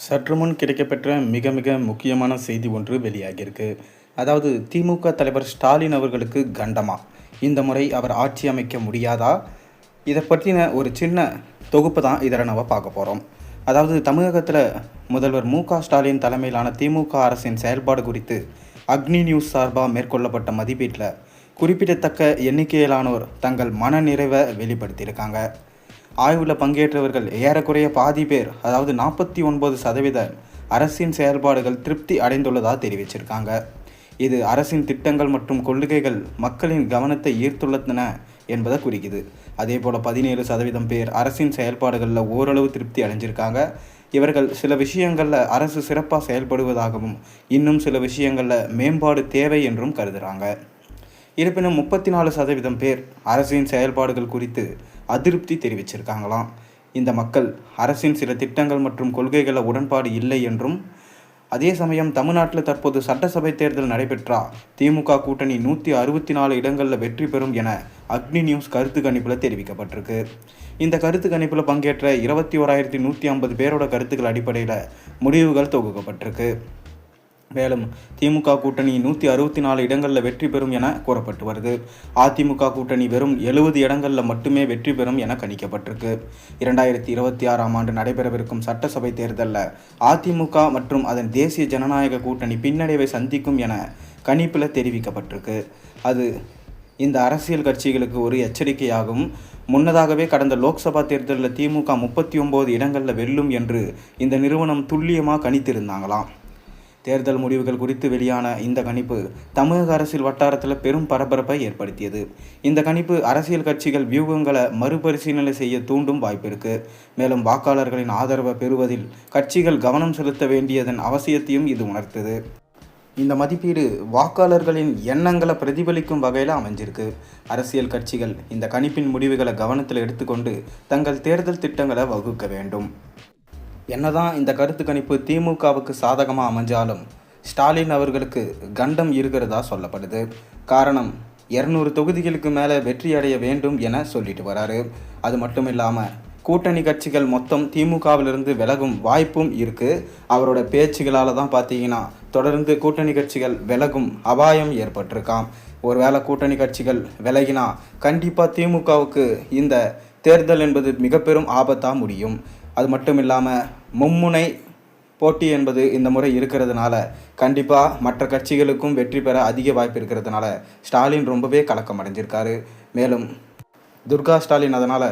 சற்று முன் கிடைக்கப்பெற்ற மிக மிக முக்கியமான செய்தி ஒன்று வெளியாகியிருக்கு. அதாவது திமுக தலைவர் ஸ்டாலின் அவர்களுக்கு கண்டமா? இந்த முறை அவர் ஆட்சி அமைக்க முடியாதா? இதை பற்றின ஒரு சின்ன தொகுப்பு தான் இதில் நம்ம பார்க்க போகிறோம். அதாவது தமிழகத்தில் முதல்வர் மு.க.ஸ்டாலின் தலைமையிலான திமுக அரசின் செயல்பாடு குறித்து அக்னி நியூஸ் சார்பாக மேற்கொள்ளப்பட்ட மதிப்பீட்டில் குறிப்பிடத்தக்க எண்ணிக்கையிலானோர் தங்கள் மனநிறைவை வெளிப்படுத்தியிருக்காங்க. ஆய்வில் பங்கேற்றவர்கள் ஏறக்குறைய பாதி பேர், அதாவது 49% அரசின் செயல்பாடுகள் திருப்தி அடைந்துள்ளதாக தெரிவிச்சிருக்காங்க. இது அரசின் திட்டங்கள் மற்றும் கொள்கைகள் மக்களின் கவனத்தை ஈர்த்துள்ளன என்பதை குறிக்குது. அதே போல் 17% பேர் அரசின் செயல்பாடுகளில் ஓரளவு திருப்தி அடைஞ்சிருக்காங்க. இவர்கள் சில விஷயங்களில் அரசு சிறப்பாக செயல்படுவதாகவும் இன்னும் சில விஷயங்களில் மேம்பாடு தேவை என்றும் கருதுகிறாங்க. இருப்பினும் 34% பேர் அரசின் செயல்பாடுகள் குறித்து அதிருப்தி தெரிவிச்சிருக்காங்களாம். இந்த மக்கள் அரசின் சில திட்டங்கள் மற்றும் கொள்கைகளில் உடன்பாடு இல்லை என்றும், அதே சமயம் தமிழ்நாட்டில் தற்போது சட்டசபை தேர்தல் நடைபெற்றா திமுக கூட்டணி 164 இடங்களில் வெற்றி பெறும் என அக்னி நியூஸ் கருத்து கணிப்பில் தெரிவிக்கப்பட்டிருக்கு. இந்த கருத்து கணிப்பில் பங்கேற்ற 21,150 பேரோட கருத்துக்கள் அடிப்படையில் முடிவுகள் தொகுக்கப்பட்டிருக்கு. மேலும் திமுக கூட்டணி 164 இடங்களில் வெற்றி பெறும் என கூறப்பட்டு வருது. அதிமுக கூட்டணி வெறும் 70 இடங்களில் மட்டுமே வெற்றி பெறும் என கணிக்கப்பட்டிருக்கு. 2026ஆம் ஆண்டு நடைபெறவிருக்கும் சட்டசபை தேர்தலில் அதிமுக மற்றும் அதன் தேசிய ஜனநாயக கூட்டணி பின்னடைவை சந்திக்கும் என கணிப்பில் தெரிவிக்கப்பட்டிருக்கு. அது இந்த அரசியல் கட்சிகளுக்கு ஒரு எச்சரிக்கையாகும். முன்னதாகவே கடந்த லோக்சபா தேர்தலில் திமுக 39 இடங்களில் வெல்லும் என்று இந்த நிறுவனம் துல்லியமாக கணித்திருந்தாங்களாம். தேர்தல் முடிவுகள் குறித்து வெளியான இந்த கணிப்பு தமிழக அரசியல் வட்டாரத்தில் பெரும் பரபரப்பை ஏற்படுத்தியது. இந்த கணிப்பு அரசியல் கட்சிகள் வியூகங்களை மறுபரிசீலனை செய்ய தூண்டும் வாய்ப்பு இருக்கு. மேலும் வாக்காளர்களின் ஆதரவை பெறுவதில் கட்சிகள் கவனம் செலுத்த வேண்டியதன் அவசியத்தையும் இது உணர்த்தது. இந்த மதிப்பீடு வாக்காளர்களின் எண்ணங்களை பிரதிபலிக்கும் வகையில் அமைஞ்சிருக்கு. அரசியல் கட்சிகள் இந்த கணிப்பின் முடிவுகளை கவனத்தில் எடுத்துக்கொண்டு தங்கள் தேர்தல் திட்டங்களை வகுக்க வேண்டும். என்னதான் இந்த கருத்து கணிப்பு திமுகவுக்கு சாதகமாக அமைஞ்சாலும் ஸ்டாலின் அவர்களுக்கு கண்டம் இருக்கிறதா சொல்லப்படுது. காரணம், 200 தொகுதிகளுக்கு மேலே வெற்றி அடைய வேண்டும் என சொல்லிட்டு வராரு. அது மட்டும் இல்லாமல் கூட்டணி கட்சிகள் மொத்தம் திமுகவிலிருந்து விலகும் வாய்ப்பும் இருக்குது. அவரோட பேச்சுகளால் தான் பார்த்தீங்கன்னா தொடர்ந்து கூட்டணி கட்சிகள் விலகும் அபாயம் ஏற்பட்டிருக்காம். ஒருவேளை கூட்டணி கட்சிகள் விலகினா கண்டிப்பாக திமுகவுக்கு இந்த தேர்தல் என்பது மிக பெரும் ஆபத்தாக முடியும். அது மட்டும் இல்லாமல் மும்முனை போட்டி என்பது இந்த முறை இருக்கிறதுனால கண்டிப்பாக மற்ற கட்சிகளுக்கும் வெற்றி பெற அதிக வாய்ப்பு இருக்கிறதுனால ஸ்டாலின் ரொம்பவே கலக்கம் அடைஞ்சிருக்காரு. மேலும் துர்கா ஸ்டாலின் அதனால்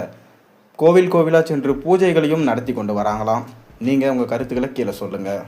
கோவிலாக சென்று பூஜைகளையும் நடத்தி கொண்டு வராங்களாம். நீங்கள் உங்கள் கருத்துக்களை கீழே சொல்லுங்கள்.